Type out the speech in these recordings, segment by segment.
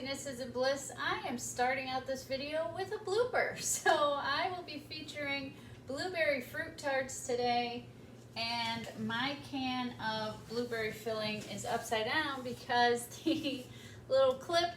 Saucinesses and Bliss. I am starting out this video with a blooper. So I will be featuring blueberry fruit tarts today, and my can of blueberry filling is upside down because the little clip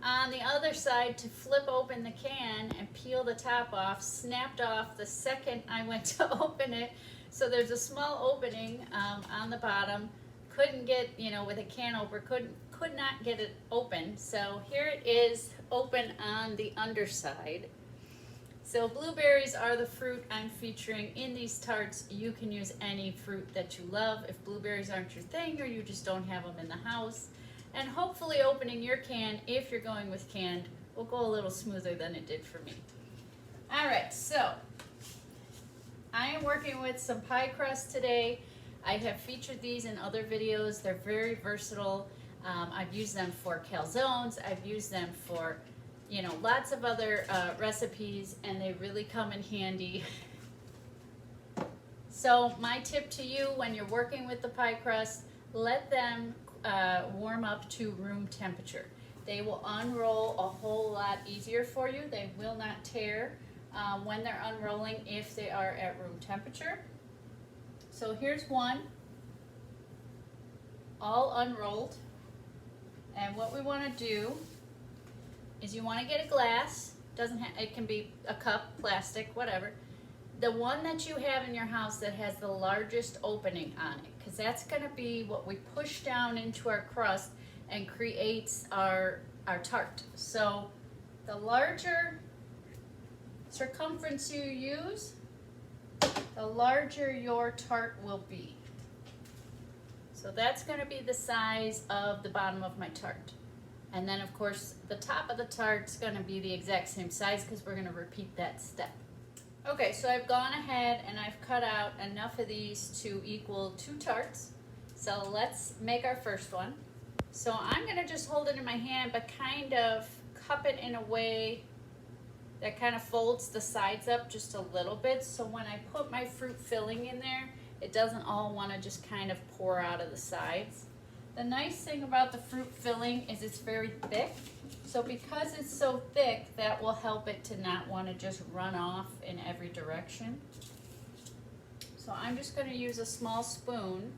on the other side to flip open the can and peel the top off snapped off the second I went to open it. So there's a small opening on the bottom. Couldn't get, with a can opener, could not get it open. So here it is, open on the underside. So blueberries are the fruit I'm featuring in these tarts. You can use any fruit that you love if blueberries aren't your thing or you just don't have them in the house. And hopefully opening your can, if you're going with canned, will go a little smoother than it did for me. All right, so I am working with some pie crust today. I have featured these in other videos. They're very versatile. I've used them for calzones. I've used them for, lots of other recipes, and they really come in handy. So my tip to you when you're working with the pie crust, let them warm up to room temperature. They will unroll a whole lot easier for you. They will not tear when they're unrolling if they are at room temperature. So here's one, all unrolled. And what we want to do is you want to get a glass. It can be a cup, plastic, whatever. The one that you have in your house that has the largest opening on it, because that's going to be what we push down into our crust and creates our tart. So the larger circumference you use, the larger your tart will be. So that's going to be the size of the bottom of my tart. And then of course the top of the tart's going to be the exact same size because we're going to repeat that step. Okay, so I've gone ahead and I've cut out enough of these to equal 2 tarts. So let's make our first one. So I'm going to just hold it in my hand but kind of cup it in a way that kind of folds the sides up just a little bit, so when I put my fruit filling in there, it doesn't all want to just kind of pour out of the sides. The nice thing about the fruit filling is it's very thick, so because it's so thick, that will help it to not want to just run off in every direction. So I'm just going to use a small spoon,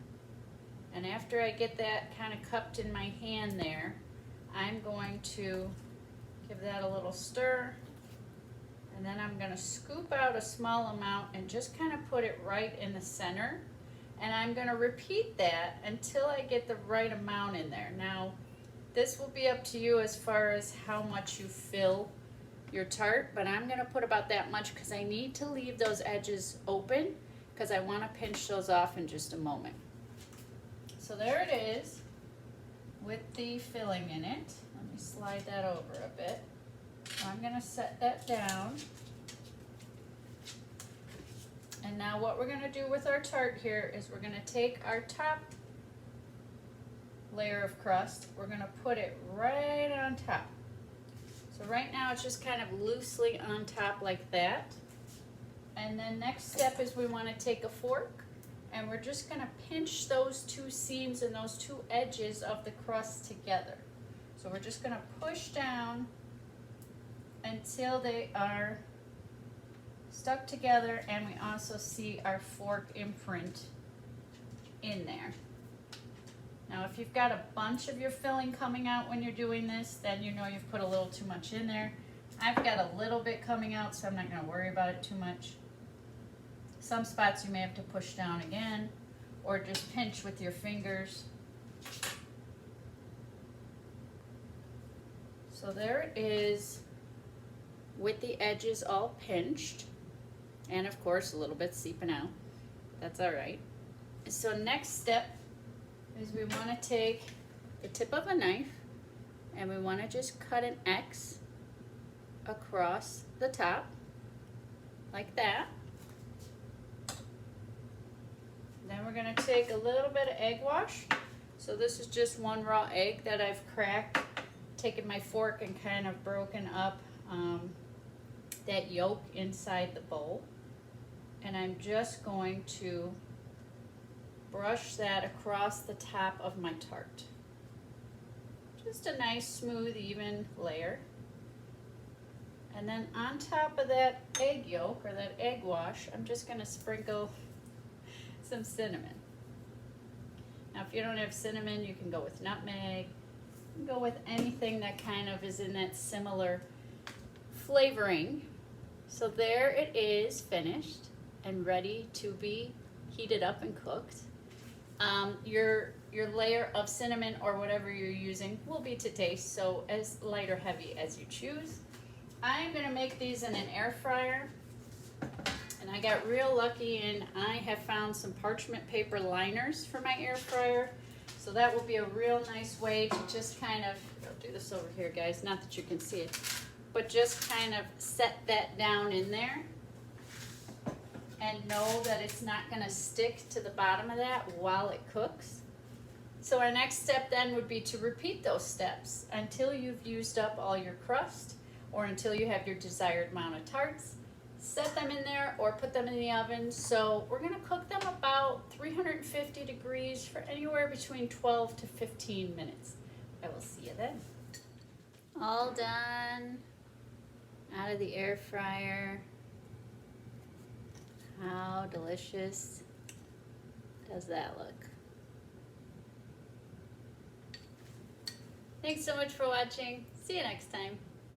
and after I get that kind of cupped in my hand there, I'm going to give that a little stir. And then I'm going to scoop out a small amount and just kind of put it right in the center. And I'm going to repeat that until I get the right amount in there. Now, this will be up to you as far as how much you fill your tart, but I'm going to put about that much because I need to leave those edges open because I want to pinch those off in just a moment. So there it is with the filling in it. Let me slide that over a bit. So I'm going to set that down. And now what we're going to do with our tart here is we're going to take our top layer of crust, we're going to put it right on top. So right now it's just kind of loosely on top like that. And then next step is we want to take a fork and we're just going to pinch those 2 seams and those 2 edges of the crust together. So we're just going to push down until they are stuck together, and we also see our fork imprint in there. Now if you've got a bunch of your filling coming out when you're doing this, then you know you've put a little too much in there. I've got a little bit coming out, so I'm not going to worry about it too much. Some spots you may have to push down again or just pinch with your fingers. So there it is, with the edges all pinched, and of course a little bit seeping out. That's all right. So next step is we want to take the tip of a knife and we want to just cut an X across the top like that. Then we're going to take a little bit of egg wash. So this is just 1 raw egg that I've cracked, taken my fork and kind of broken up that yolk inside the bowl, and I'm just going to brush that across the top of my tart. Just a nice, smooth, even layer. And then on top of that egg yolk or that egg wash, I'm just gonna sprinkle some cinnamon. Now if you don't have cinnamon, you can go with nutmeg. You can go with anything that kind of is in that similar flavoring. So there it is, finished and ready to be heated up and cooked. Your layer of cinnamon or whatever you're using will be to taste, so as light or heavy as you choose. I'm gonna make these in an air fryer, and I got real lucky and I have found some parchment paper liners for my air fryer. So that will be a real nice way to just kind of, I'll do this over here guys, not that you can see it, but just kind of set that down in there and know that it's not gonna stick to the bottom of that while it cooks. So our next step then would be to repeat those steps until you've used up all your crust or until you have your desired amount of tarts. Set them in there or put them in the oven. So we're gonna cook them about 350 degrees for anywhere between 12 to 15 minutes. I will see you then. All done, out of the air fryer. How delicious does that look? Thanks so much for watching. See you next time.